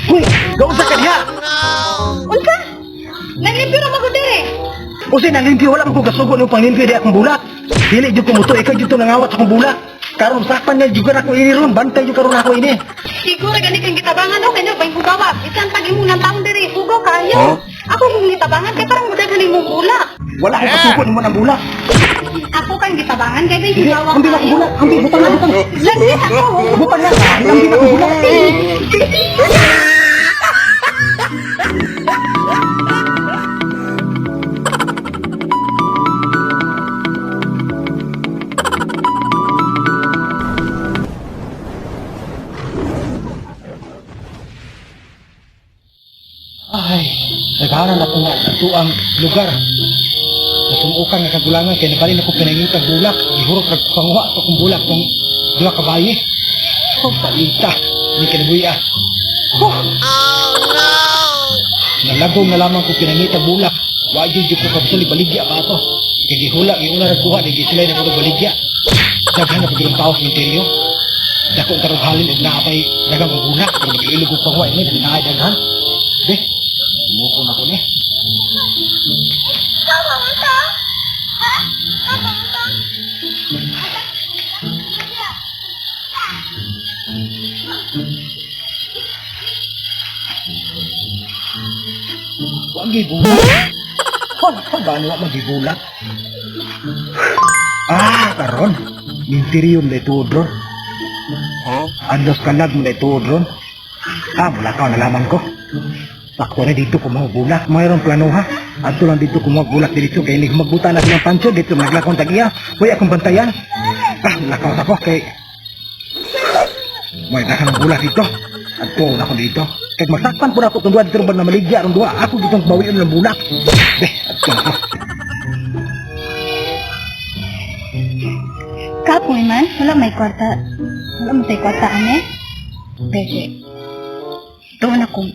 Uy, gawin sa kanya! Unsa? Naglimpyo ra magud dire. O sin nanglimpyo wala ko kasugo ng panglimpyo di akong bulak. Dili jud ko muto ikaw jud to nangawat sa akong bulak. Karon sakpan niya jud ako ini ron, bantay jud karon ako ini. Siguro gani kang gitabangan o kanyo bay hugawa. Isan pag imo nang taong dire hugaw kayo. Ako kung gitabangan kay parang mudaghan imong bulak. Wala ko kasugo nimo ng bulak. Ako kang gitabangan kay bay Sige, hugawa. ambil ako bulak, ambil butang na butang. Lagi ako. Butang na, ambil ako bulak. Ay, naghahanan ako nga ito ang lugar. Nasumukan nga kagulangan kaya nabalin ako pinangitang bulak. Ihurot nagpanguha sa akong bulak kung dua kabayi. Oh, palita. Hindi kinabuya. Oh no! Nalagong na lamang ko pinangitang bulak. Wajud ko kabusali baligya pa ito. Kaya gihula, giuna nagkuha, nagisilay na ko baligya. Daghan na pagkirong tao sa interior. Dako ang karughalin at naapay dagang ang bulak. Pero mag-iilog ko panguha ini, dahil naay daghan. Beh, sumukon ako ni. Tama mo ta? Ha? Tama mo ta? Huwag gibulak. Paano nga magibulak? Karon. Interior na ituod ron. Andos kalag mo na ituod ron. Wala ka nalaman ko. Ako na dito ko bulak. Mayroong plano ha. Ato lang dito ko bulak dito. Kaya hindi magbuta na silang pancho. Dito naglakon tag-iya. Huwag akong bantayan. Lakaw ako kay... May nakang bulak dito. Ato na ako dito. Kaya masakpan po na ako kung doon dito na maligya. Ang doon ako dito ang bawian ng bulak. Ato na ako. Kapoy man, wala may kwarta. Wala mo tayo kwarta, ane? Pwede. Doon ako.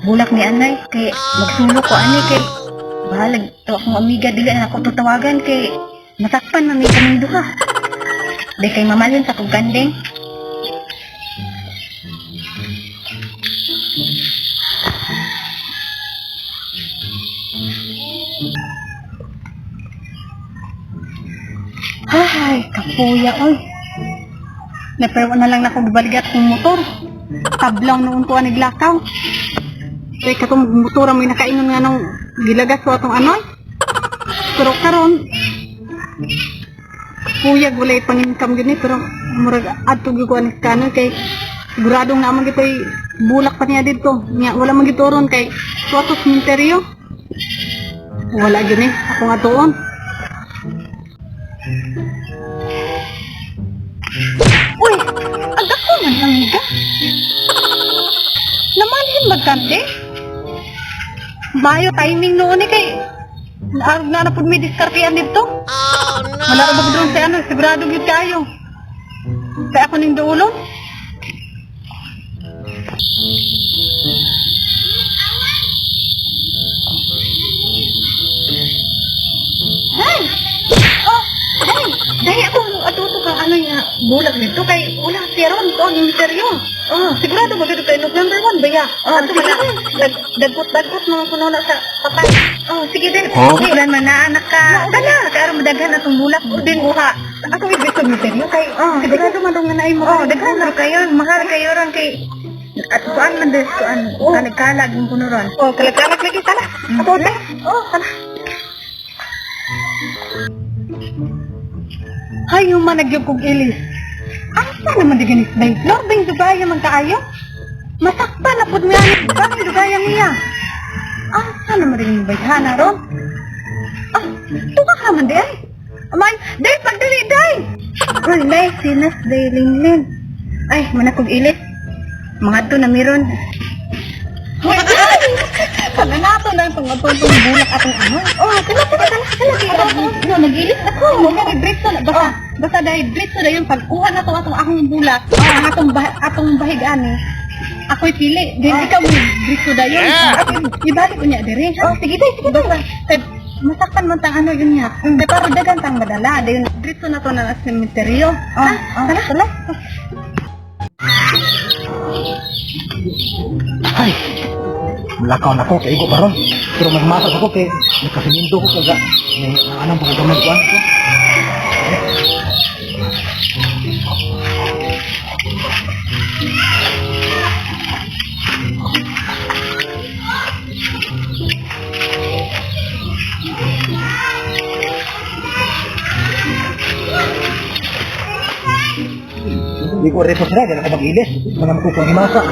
Bulak ni anay, kay magsulo ko, ane, kay bahalag. Ito akong amiga, dili na ako tutawagan, kay masakpan na may kaming duha. Di kay mamalin sa kong gandeng. Ay, kapuya, oy. Napayawan na lang na akong bibaligat kong motor. Tablaw noon ko aniglakaw. Kaya katong motor may nakaingon nga nung gilagas ko atong anoy. Pero karon, kapuya, gulay pang-income gini, pero murag adto gyud ko anis kanoy kay siguradong naman gito'y bulak pa niya dito. Nga, wala man gitoron kay suatos minteryo. Wala gini, akong atuon. Uy, ang dako man ang amiga. Namanhin magkante. Bayo timing noon ni kay naarog na napod may diskartean dito. Oh no! Wala ra ba doon sa ano, sigurado gyud kayo. Kaya ako ning duulon. Hey! Oh, hey! Dahil ako atuto ka ano nga bulag nito kay wala siya ron to ang misteryo. Sigurado magado kay number 1 ba ya? Ato man dagkot mga kuno na sa patay. Sige din. Ilan man na anak ka. Kana karon madaghan atong bulak din uha. Ako ibig sa misteryo kay sigurado man dong naay mo. Daghan na kayo, mahal kayo ron kay at kuan man des kuan nagkalag yung kuno ron. Kalag-kalag lagi tala. Ato ta. Tala. Hayo man nagyog kong ilis. Asa naman di ganis bay? Lord bang dugaya man kaayo? Masakpan na pud mo yan. Bang dugaya niya? Asa naman di ganis bay? Hana ron? Tuka ka man di ay? Amay, day pagdali day! Uy, day, sinas day linglin. Ay, manakog ilis. Mga to na meron. Sana nato na itong bulak atong ano. Kala. Nag-ilis ako. Nag-break na. Basta dahil break na yung pagkuha na itong akong bulak. Atong bahigaan eh. Ako'y pili. Then ikaw mo break na yun. Ibalik ko niya dire. Sige tayo. Masaktan mo tang ano yun niya. Kaya parang dagan tang madala. Dahil break na ito na sementeryo. Tala. Ay, lakaw na ko kay Igo baron. Pero may masak ako kay nakasimindo ko kaga. May anang pagkagamay ko. Di ko repo sila, dahil ako mag-ilis. Mga makukong himasa.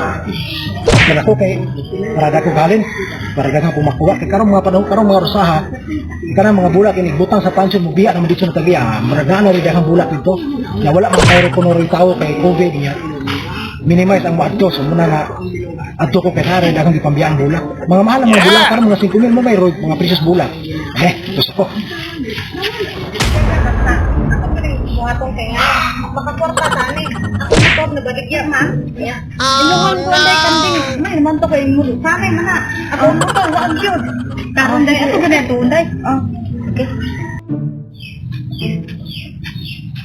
Dan ako kay parada ko galin. Para gagang pumakuha. Kaya karong mga panahon, karong mga rusaha. Karong mga bulak, inibutang sa pansyon, mubiya naman dito sa tagiya. Maragana rin dahang bulak dito. Na wala mga kairo ko rin tao kay COVID niya. Minimize ang mga adto. So muna nga, adto ko kay Sara, dahang di pambiyaan bulak. Mga mahal ang mga bulak, karong mga 5,000 mo may mga precious bulak. Gusto ko. Buhatong kaya makakwarta tani ako motor na baligya ma ya inuhan ko anday kanding may naman to kay mulo sanay mana ako motor wa ang yun karon day ato ganyan tunday okay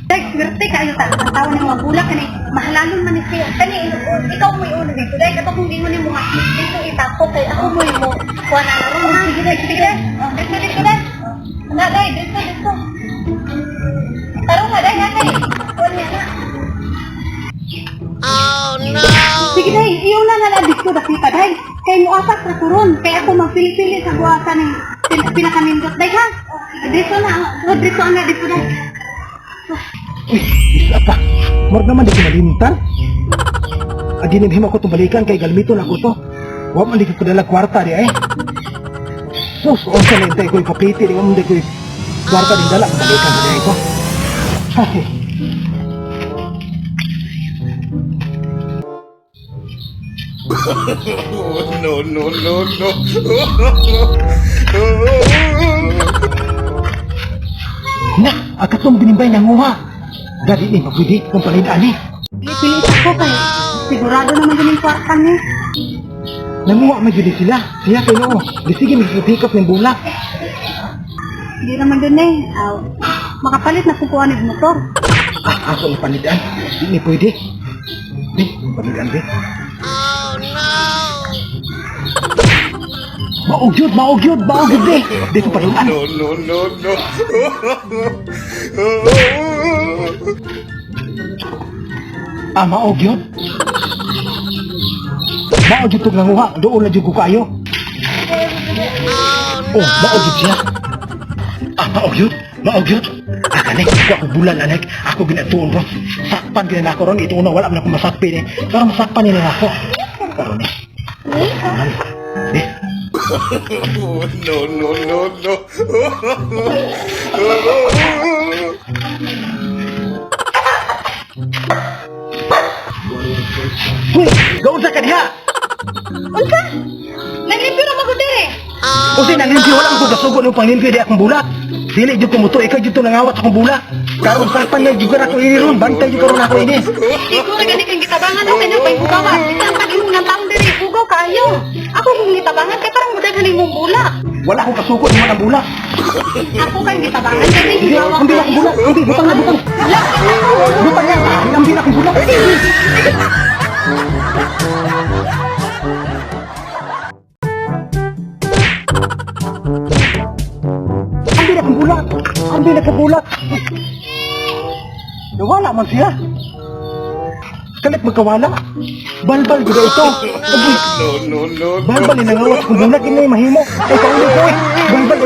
day swerte kayo ta ang tawo ng mga bulak kani mahalalon man ni siya kani ikaw mo iuno dito day kato kung gingon ni mo nga dito itako kay ako mo kuha na laro sige day dito day na day dito tarong nga day natin. Oh no! Sige day, iyo na nalabis ko dakita day. Kaya mo apat sa kuron. Kaya ako magpili-pili sa buwasa ng pinakamindot day ha. Dito na, dito na dito day. Uy, isa pa. Morg naman di ko malintan. Adinibhim ako itong balikan kay galmiton ako to. Huwag man di ko dala kwarta di ay. Sus, o sa nintay ko ipapiti. Di ko hindi ko kwarta din dala. Balikan na di ko. Ay. No, no, no, no. Na, akatong binimbay na nguha. Dadi ni, mapwede kung palidaan ni. Pilit ako kay sigurado naman din yung kwarta niya. Nanguha may judi sila. Siya kayo noo. Di sige, magpipikap ng bulak. Hindi naman din eh. Makapalit na kukuha ng motor. Ako na palidaan. Di ni pwede. Di, palidaan di. Maugyod di. Di ko palidaan. No, no, no, no. Maugyod. Maugyod itong nanguha. Doon na dyan ko kayo. Maugyod siya. Maugyod. Anak, ako bulan anak. Ako ginatuon ron. Sakpan din ako ron. Ito una, wala man ako masakpin eh. Pero masakpan nila ako. Karon eh. No, no, no, no. Uy, gawin sa kaniya. Unsa? Naglimpyo na magudere. Kasi nanglimpyo, wala akong kasugo ng panglimpyo di akong bulak. Dili, dito ko mo to. Ikaw dito nangawat sa akong bulak. Karon sakpan niya, juga na ako ini ron. Bantay juga ron ako ini. Siguro gani kang gitabangan ako kanya pa'y bugawan. Isang pag-imong ng taong diri, bugaw kayo. Ako kung gitabangan, kaya parang mudag haling mong bulak. Wala akong kasugo ng mga bulak. Ako kang gitabangan, kaya Hindi, hindi ako. ambil akong bulak. Hindi, butang na, butang. Butang yan. Ambil akong bulak. Ambil akong bulak. Wala man siya. Kalit magkawala. Balbal juga ito. No, no, no, no. Balbal inangawat kung bulak ini mahimo. Ay, paulit ko eh. Balbal